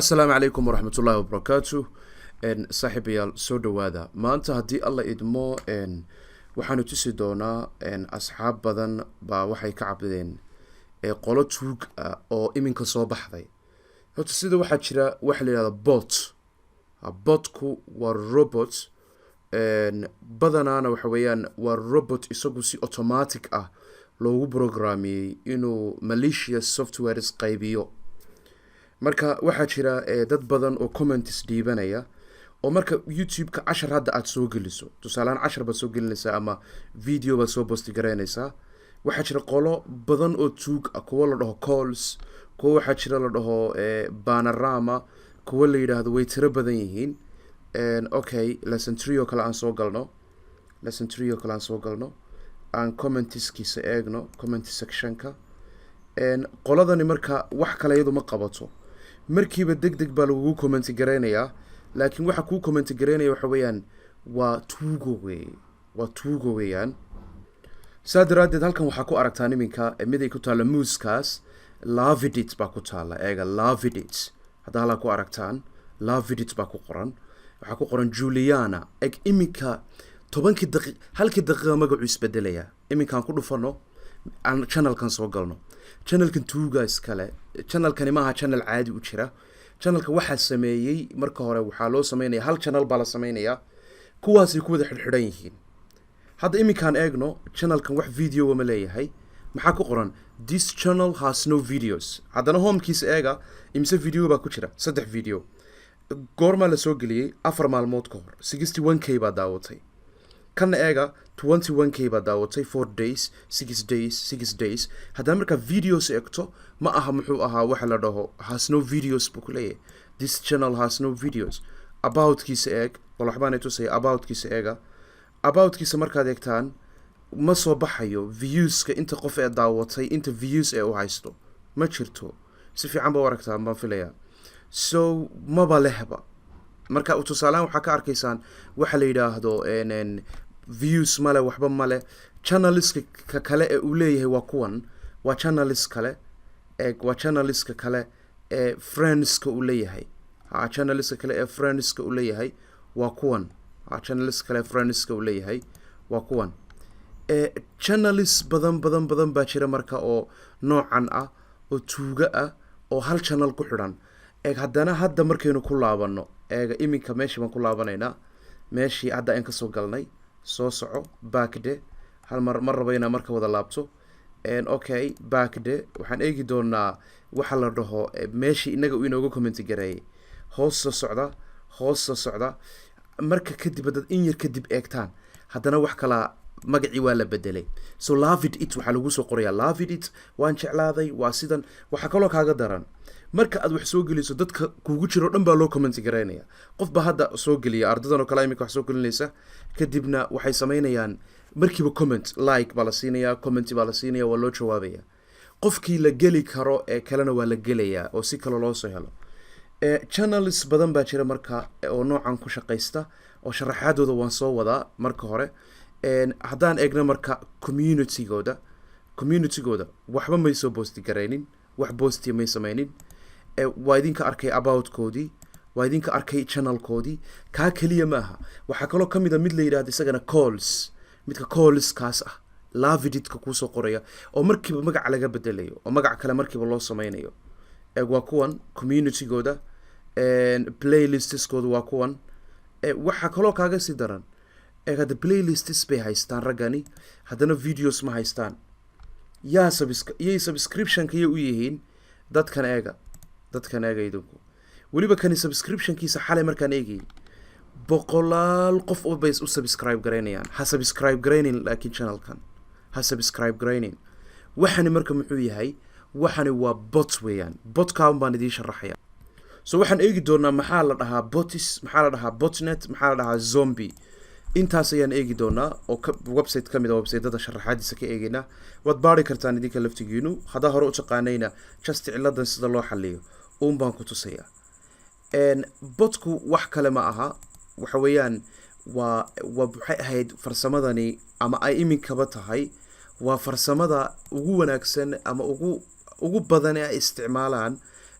السلام عليكم ورحمة الله وبركاته. صاحبي سو دوادا maanta haddii alla idmo waxaanu tusi doonaa asxaab badan baa waxay ka cabdeen qolo tuug oo iminka soo baxday. horta sida waxaa jira waxa la yiraahdo botku waa robot badanaana waxa weeyaan waa robot isagu si automatic ah loogu programiyay inuu malicious softwares qaybiyo. marka waxaa jira dad badan oo comments dhiibanaya oo marka YouTube-ka 10 hadda aad soo geliso tusaalaan 10 baad soo gelinaysaa ama video baad soo post garaynaysaa waxaa jira qolo badan oo tuug kuwa la dhaho calls kuwa waxaa jira la dhaho Bananarama kuwa la yiraahdo way tiro badan yihiin. Okay lesson 3 oo kale aan soo galno aan comments-kiisa eegno comment section-ka qoladani marka wax kale iyadu ma qabato markiiba degdeg baa lagu comment gareynayaa laakiin waxa ku comment gareynaya waxa weeyaan waa Tuugo weeyaan. saadaradeed halkan waxa ku aragtaan iminka mid ay ku taala muuskaas lavidit baa ku taala eega lavidit hadda hala ku aragtaan lavidit baa ku qoran waxa ku qoran Juliana eg iminka 10 daqiiqo halkii daqiiqo magacu isbedelaya iminkaan ku dhufano aan channelkan soo galno channelkan Tuugo iskale channelkani maaha channel caadi u jira channelka waxa sameeyay marka hore waxa loo sameeyay hal channel baa la sameeynaya kuwaas ay ku wada xidhan yihiin. hadda iminkaan eegno channelkan wax video ma leeyahay maxaa ku qoran this channel has no videos haddana homekiisa eega imse video baa ku jira 3 video goorma la soo geliyay 4 maalmood ka hor 61k baa daawatay kan eega 21k baa daawatay 4 days 6 days hadda marka videos eegto ma aha muxuu ahaa waxa la dhaho has no videos buu ku leeyahay this channel has no videos about kiisa eeg waxbaan ay tusay about kiisa eega about kiisa markaad eegtaan ma soo baxayo views-ka inta qof ee daawatay inta views ee u haysto ma jirto si fiican baa aragtaa ma filaya so ma balehba marka u tusaalaan waxa ka arkaysaan waxa la yiraahdo views male waxba male channelska kale ee uu leeyahay waa kuwan waa channels kale waa channelska kale ee friends-ka uu leeyahay channelska kale ee friends-ka uu leeyahay waa kuwan channels kale friends-ka uu leeyahay waa kuwan channels badan baa jira marka oo noocan ah oo tuuga ah oo hal channel ku xidhan haddana hadda markaynu ku laabano eega iminka meeshii baan ku laabanaynaa meeshii hadda aan ka soo galnay soo soco backde hal mar rabayna marka wada laabto okay backde waxaan eegi doonaa waxa la dhaho meeshii inaga uu inooga comment gareeyay hoos soo socda marka kadib dad in yar kadib eegtaan haddana wax kala magacii waa la bedelay so lavidit waxa lagu soo qorayaa lavidit waan jeclaaday waa sidan waxa kaloo kaaga daran marka aad wax soo geliso dadka kuugu jiro dhan baa loo comment gareynaya qofba hadda soo geliya ardadan oo kale imika wax soo gelinaysa kadibna waxay sameynayaan markiiba comment like baa la siinayaa comment baa la siinayaa waa loo jawaabaya qofkii la geli karo ee kalena waa la gelayaa oo si kale loo soo helo channels badan baa jira marka oo noocan ku shaqeysta oo sharaxaadooda waan soo wadaa marka hore haddaan eegno marka community-gooda waxba may soo post gareynin wax post may sameynin waa idinka arkay about-koodii waa idinka arkay channel-koodii kaa kaliya ma aha waxaa kaloo ka mid a mid la yidhaahdo isagana midka calls-kaas ah lavidit-ka kuusoo qoraya oo markiiba magaca laga bedelayo oo magac kale markiiba loo sameynayo waa kuwan community-gooda playlists-kooda waa kuwan waxaa kaloo kaaga sii daran hadda playlists bay haystaan raggani haddana videos ma haystaan yay subscription-ka u yihiin dadkan eega idinku weliba kani subscription-kiisa xalay markaan eegay 100 qof oo bay u subscribe gareynayaan ha subscribe gareynin laakiin channelkan ha subscribe gareynin waxani marka muxuu yahay waxani waa bot weeyaan botkaan baan idin sharaxaya so waxaan eegi doonaa maxaa la dhahaa botis maxaa la dhahaa botnet maxaa la dhahaa zombie intaas ayaan eegi doonaa oo website ka mid ah website-da sharaxaadiisa ka eegayna waad baari kartaan idinka laftigiinu hadaa hore u taqaanayna just ciladan sida loo xaliyo baan ku tusaya botku wax kale ma aha waxa weeyaan waa waxay ahayd farsamadani ama ay iminkaba tahay waa farsamada ugu wanaagsan ama ugu badan ee ay isticmaalaan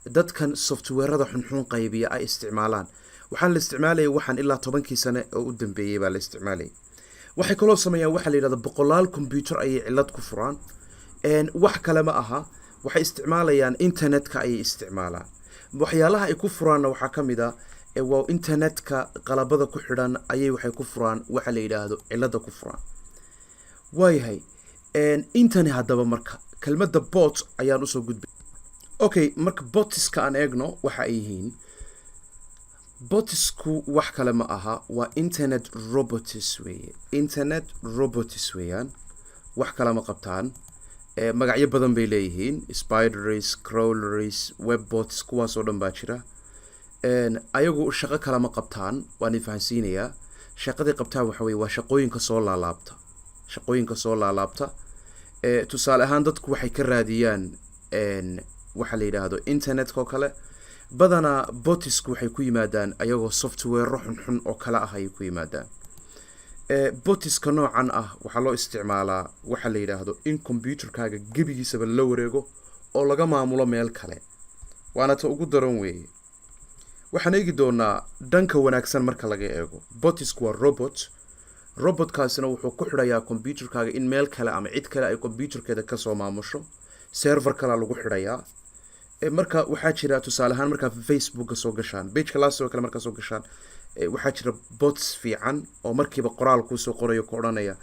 dadkan softwarada xunxun qaybiya ay isticmaalaan waxaan la isticmaalayay waxaan ilaa 10 sano oo u dambeeyay baa la isticmaalayay waxay kaloo sameeyaan waxa la yiraahdo boqolaal computer ay cilad ku furaan wax kale ma aha waxay isticmaalayaan internetka ay isticmaalaan waxyaalaha ay ku furaanna waxa kamid ah waa internetka qalabada ku xidhan ayay waxay ku furaan waxa la yiraahdo cilada ku furaan waayahay internet hadaba marka kelmadda bot ayaan usoo gudbay okay marka botiska aan eegno waxa ay yihiin botisku wax kale ma aha waa internet robots weeyaan wax kale ma qabtaan magacyo badan bay leeyihiin spideries crawleries webbots kuwaas oo dhan baa jira ayagu shaqo kale ma qabtaan waan fahansiinayaa shaqadii qabtaan waxa weeye waa shaqooyinka soo laalaabta tusaale ahaan dadku waxay ka raadiyaan waxa la yiraahdo internetka oo kale badana botisku waxay ku yimaadaan ayagoo software xunxun oo kala ah ay ku yimaadaan botiska noocan ah waxa loo isticmaalaa waxa la yiraahdo in computerkaaga gebigiisaba la wareego oo laga maamulo meel kale waana ta ugu daran weeye waxaan eegi doonaa dhanka wanaagsan marka laga eego botisku waa robotkaasina wuxuu ku xidhayaa computerkaaga in meel kale ama cid kale ay computerkeeda ka soo maamusho server kale lagu xidhayaa marka waxaa jira tusaale ahaan marka Facebook soo gashaan page kala soo kale marka soo gashaan waxaa jira bots fiican oo markiiba qoraal ku soo qorayo ku oranaya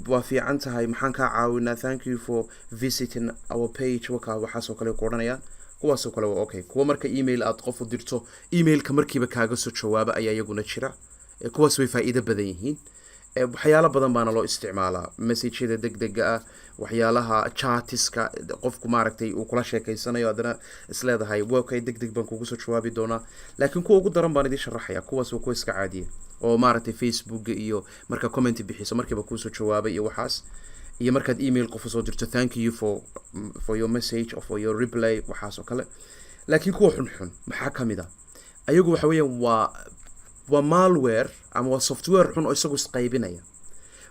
waa fiican tahay maxaan ka caawinaa thank you for visiting our page waxa soo kale ku oranaya kuwaas oo kale waa okay kuwa marka email aad qof u dirto emailka markiiba kaaga soo jawaaba ayaa iyaguna jira kuwaas way faa'iido badan yihiin waxyaalo badan baana loo isticmaalaa message-yada degdega ah waxyaalaha chatiska qofku maaragtay uu kula sheekaysanayo adana isleedahay okay degdeg baan kugu soo jawaabi doonaa laakiin kuwa ugu daran baan idin sharaxaya kuwaas waa kuwa iska caadiya oo maaragtay Facebook iyo marka comment bixiso markiiba ku soo jawaabay iyo waxaas iyo markaad email qof soo dirto thank you for your message or for your reply waxaas oo kale laakiin kuwa xunxun maxaa kamid ah ayagu waxa weeyaan waa malware ama waa software xun oo isagu isqaybinaya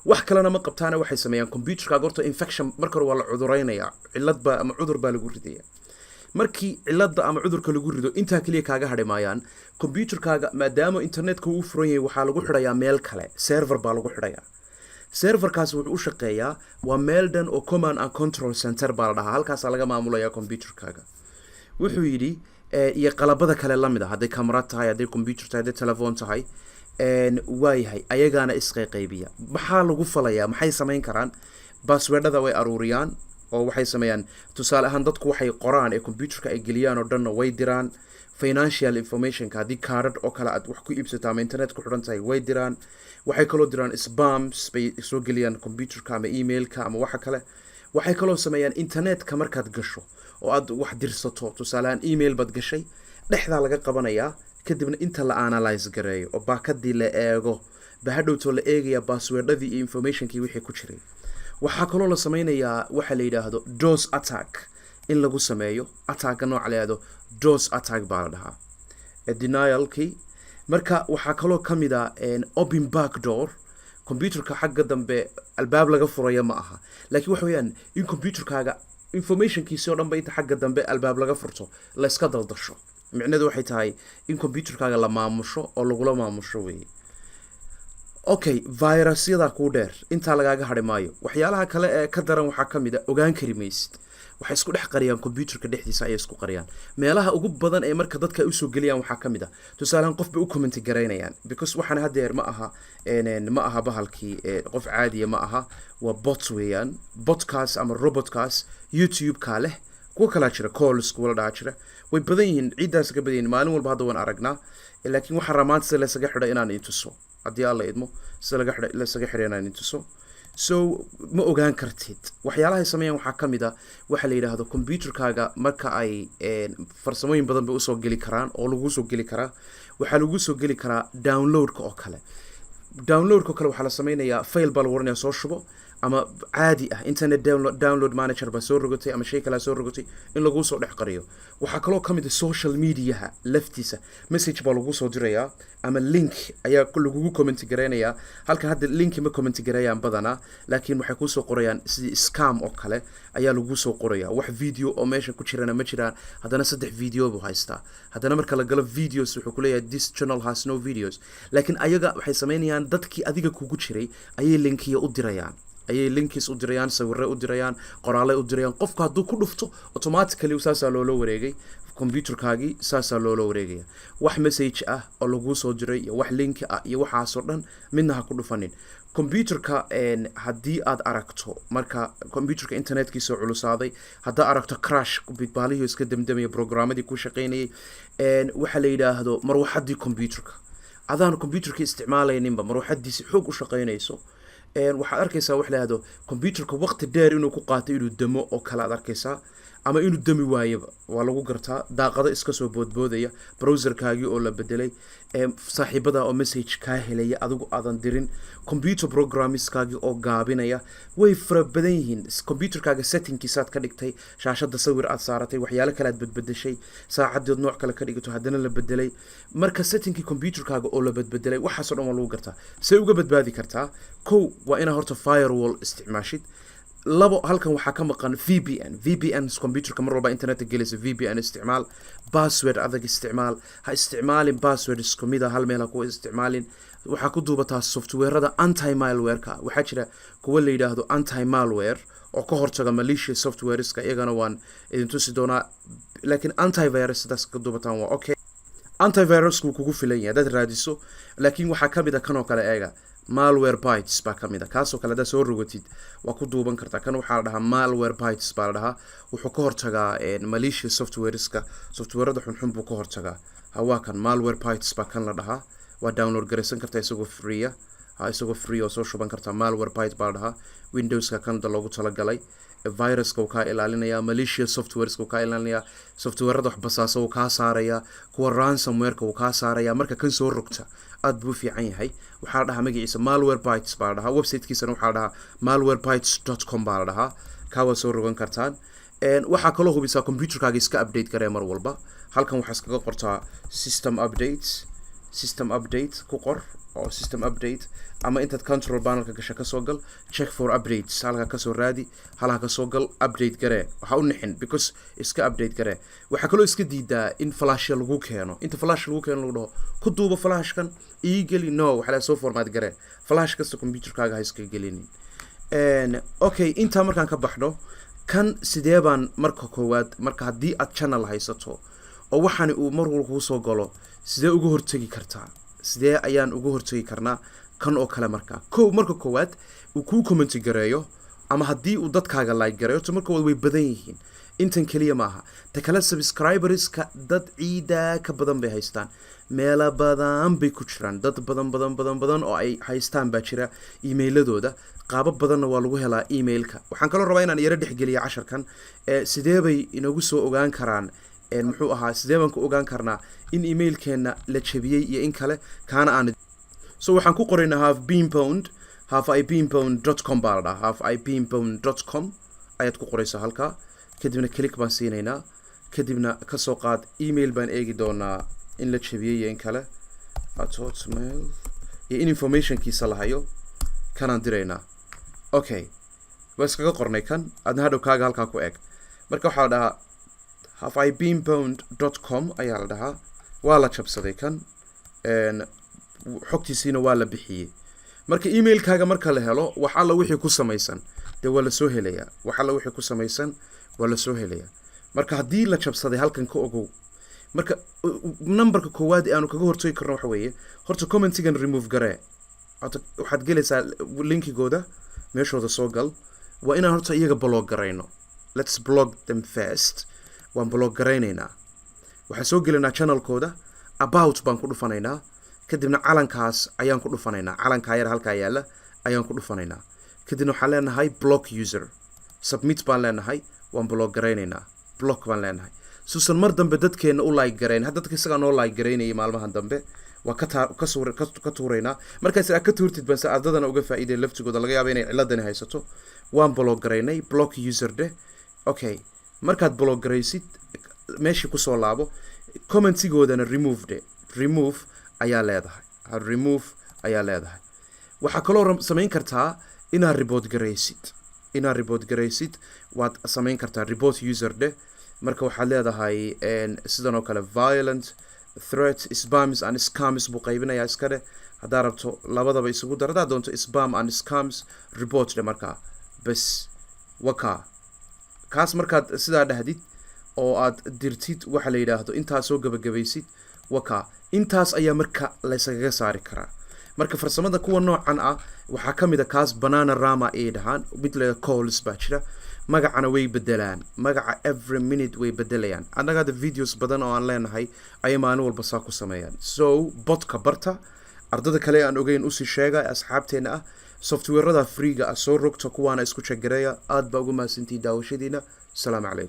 wax kalena ma qabtaana waxay sameeyaan computerkaaga horta infection marka hore waa la cuduraynaya cilad ba ama cudur baa lagu ridaya markii cilada ama cudurka lagu rido intaa kaliya kaaga hadhimayaan computerkaaga maadaama internetka uu furan yahay waxaa lagu xidhayaa meel kale server baa lagu xidhayaa serverkaas wuxuu u shaqeeyaa waa meel dhan oo command and control center baa la dhahaa halkaas laga maamulayaa computerkaaga wuxuu yidhi iyo qalabada kale lamid ah haday camera tahay haday computer tahay haday telephone tahay waayahay ayagaana isqaybiya maxaa lagu falayaa maxay sameyn karaan passwordada way aruuriyaan oo waxay sameeyaan tusaale ahaan dadku waxay qoraan ee computerka ay geliyaan oo dhan way diraan financial information ka hadii card oo kale aad wax ku iibsato ama internet ku xidhan tahay way diraan waxay kaloo diraan spams bay soo geliyaan computerka ama emailka ama waxa kale waxay kaloo sameeyaan internetka markaad gasho oo aad wax dirsato tusaale ahaan email bad gashay dhexda laga qabanayaa kadibna inta la analyze gareeyo oo baakadii la eego bahadhowto la eegaya passwordadii iyo informationkii wixii ku jiray waxaa kaloo la sameynayaa waxa la yiraahdo DOS attack in lagu sameeyo attack nooc la yiraahdo DOS attack baa la dhahaa denialkii marka waxaa kaloo kamid ah open backdoor computerka xagga dambe albaab laga furayo ma aha laakiin waxa weeyaan in computerkaaga informationkiisa oo dhan ba inta xagga dambe albaab laga furto la iska daldasho micnaheedu waxay tahay in computerkaaga la maamusho oo lagula maamusho weeye okay virusyada ku dheer inta lagaaga hadhimaayo waxyaalaha kale ee ka daran waxaa kamid ah ogaan kari maysid waxay isku dhex qariyaan computerka dhexdiisa ay isku qariyaan meelaha ugu badan ee marka dadka u soo geliyaan waxaa kamid ah tusaalaan qof bay u comment garaynayaan because waxaan hadeer ma aha bahalkii qof caadi ma aha waa bot weeyaan botkaas ama robotkaas YouTube ka leh kuwa kala jira calls kuwa la jira way badan yihiin ciidaas ka badan yihiin maalin walba hadda waan aragnaa laakiin waxa ramaantiisa la isaga xidhay inaan intuso hadii alla idmo sida la isaga xidhay inaan intuso so ma ogaan kartid waxyaalaha ay sameeyaan waxaa kamid ah waxa la yiraahdo computerkaaga marka ay farsamooyin badan bay u soo gali karaan oo lagu soo gali karaa waxa lagu soo gali karaa downloadka oo kale waxa la sameynayaa file bal warnaa soo shubo ama caadi ah internet download manager baa soo rogotay ama shay kale soo rogotay in lagu soo dhex qariyo waxa kaloo kamid ah social mediaha laftiisa message baa lagu soo dirayaa ama link ayaa lagu comment gareynayaa halka hadda link ma comment gareeyaan badana laakiin waxay ku soo qorayaan sidii scam oo kale ayaa lagu soo qorayaa wax video oo meesha ku jirana ma jiraan hadana 3 video buu haystaa hadana marka la galo videos wuxuu ku leeyahay this channel has no videos laakiin ayaga waxay sameynayaan dadkii adiga kugu jiray ayay linkiya u dirayaan ayay linkiis u dirayaan sawirre u dirayaan qoraalay u dirayaan qofka hadduu ku dhufto automatically usaasaa loola wareegay computerkaagii saasaa loola wareegaya wax message ah oo lagu soo diray iyo wax link ah iyo waxaasoo dhan midna ha ku dhufanin computerka haddii aad aragto marka computerka internetkiisa culusaaday haddaa aragto crash baalihii iska damdamaya programmadii ku shaqaynayay waxa la yidhaahdo marwaxaddii computerka adaan computerka isticmaalayninba marwaxaddiisi xoog u shaqaynayso waxaad arkaysaa wax la yidhaahdo computerka waqti dheer inuu ku qaatay inuu damo oo kale aad arkaysaa ama inuu dami waayaba waa lagu gartaa daaqado iska soo boodboodaya browserkaagii oo la bedelay saaxiibada oo message kaa helaya adigu aadan dirin computer programmingskaagii oo gaabinaya way fara badan yihiin computerkaaga settingkiisaad ka dhigtay shaashada sawir aad saaratay waxyaalo kale aad badbedeshay saacadeed nooc kale ka dhigato haddana la bedelay marka settingkii computerkaaga oo la badbedelay waxaasoo dhan waa lagu gartaa say uga badbaadi kartaa kow waa inaa horta firewall isticmaashid labo halkan waxaa ka maqan VPN computerka mar walba internet gelaysa VPN isticmaal password adag isticmaal ha isticmaalin password isku mid ah hal meel ha ku isticmaalin waxaa ku duubataa softwareda anti malwareka waxaa jira kuwa la yidhaahdo anti malware oo ka hortaga malicious softwareska iyagana waan idin tusi doonaa laakiin antivirus sidaas ka duubataan waa okay antivirusku kugu filan yahay dad raadiso laakiin waxaa ka mid ah kanoo kale eega malware bytes baa kamid ah kaasoo kale haddaa soo rogatid waa ku duuban kartaa kan waxaa la dhahaa malware bytes baa la dhahaa wuxuu ka hortagaa malicious softwareska softwareda xunxun buu ka hortagaa waa kan malware bytes baa kan la dhahaa waa download garaysan kartaa isagoo free oo soo shuban kartaa malware byte baa la dhahaa windowska kanda loogu talagalay viruska uu kaa ilaalinaya malicious softwareska uu kaa ilaalinaya softwareda wax basaasa uu kaa saaraya kuwa ransomwareka uu kaa saaraya marka kan soo rogta aad buu fiican yahay waxaa la dhahaa magaciisa malware bytes baa la dhahaa websitekiisana waxaa la dhahaa malwarebytes.com baa la dhahaa kaa waa soo rogan kartaan waxaa kaloo hubisaa computerkaaga iska update garee mar walba halkan waxaa iskaga qortaa system update ku qor oo system update ama intaad control panelka gasha kasoo gal check for updates halka kasoo raadi halka kasoo gal update garee waxa u nixin because iska update garee waxa kaloo iska diidaa in flash lagu keeno inta flash lagu keeno lagu dhaho ku duuba flashkan eagerly no waxa la soo format garee flash kasta computerkaaga ha iska gelinin okay inta markaan ka baxno kan sidee baan marka koowaad marka haddii aad channel haysato oo waxaan uu mar walba kuu soo galo sidee uga hortagi kartaa sidee ayaan uga hortagi karnaa kan oo kale marka marka koowaad uu kuu comment gareeyo ama haddii uu dadkaaga like gareeyo to marka way badan yihiin intan kaliya maaha ta kale subscriberska dad ciida ka badan bay haystaan meelo badan bay ku jiraan dad badan oo ay haystaan baa jira emailadooda qaabab badanna waa lagu helaa emailka waxaan kaloo rabaa inaan yara dhexgeliya casharkan sidee bay inagu soo ogaan karaan muxuu ahaa sidee baan ku ogaan karnaa in emailkeena la jabiyey iyo in kale kaana aan so waxaan ku qoraynaa halfipinpound.com baa la dhahaa halfipinpound.com ayaad ku qoraysaa halkaa kadibna click baan siinaynaa kadibna kasoo qaad email baan eegi doonaa in la jabiyey iyo in kale hotmail iyo in informationkiisa la hayo kanaan diraynaa okay waa iskaga qornay kan adna hadhow kaaga halkaa ku eg marka waxaa la dhahaa halfipinpound.com ayaa la dhahaa waa la jabsaday kan xogtiisiina waa la bixiyey marka emailkaaga marka la helo wax alla wixii ku samaysan dee waa la soo helayaa wax alla wixii ku samaysan waa la soo helayaa marka haddii la jabsaday halkan ka ogow marka numberka koowaad ee aanu kaga hortagi karno waxa weeye horta commentigan remove garee waxaad gelaysaa linkigooda meeshooda soo gal waa inaan horta iyaga blog garayno let's blog them first waan blog garaynaynaa waxaan soo gelinaa channelkooda about baan ku dhufanaynaa kadibna calankaas ayaan ku dhufanaynaa calankaa yar halkaa yaala ayaan ku dhufanaynaa kadibna waxaan leenahay block user submit baan leenahay waan blog garaynaynaa block baan leenahay suusan mar dambe dadkeena u like garayn hadda dadka isagaa noo like garaynayay maalmahan dambe waa ka tuuraynaa markaas aad ka tuurtid base ardadana uga faa'iiday laftigooda laga yaaba inay ciladani haysato waan block garaynay block user de okay markaad block garaysid meeshii kusoo laabo commentigoodana remove ayaa leedahay waxaa kaloo samayn kartaa inaad report garaysid waad samayn kartaa report user de marka waxaad leedahay sidan oo kale violent threat spams and scams buu qaybinayaa iska dheh haddaa rabto labadaba isugu dar haddaa doonto spam and scams report de markaa bas waka kaas markaad sidaa dhahdid oo aad dirtid waxa la yidhaahdo intaas soo gabagabaysid waka intaas ayaa marka laysaga saari karaa marka farsamada kuwa noocan ah waxaa ka mid ah kaas Bananarama ay dhahaan mid la calls baa jira magacana way bedelaan magaca every minute way bedelayaan annaga the videos badan oo aan leenahay ay maalin walba saa ku sameeyaan so botka barta ardada kale aan ogeyn u sii sheegay asxaabteena ah software-rada free-ga soo rogta kuwaana isku check gareeya aad baa ugu mahadsantihiin daawashadiina salaam calaykum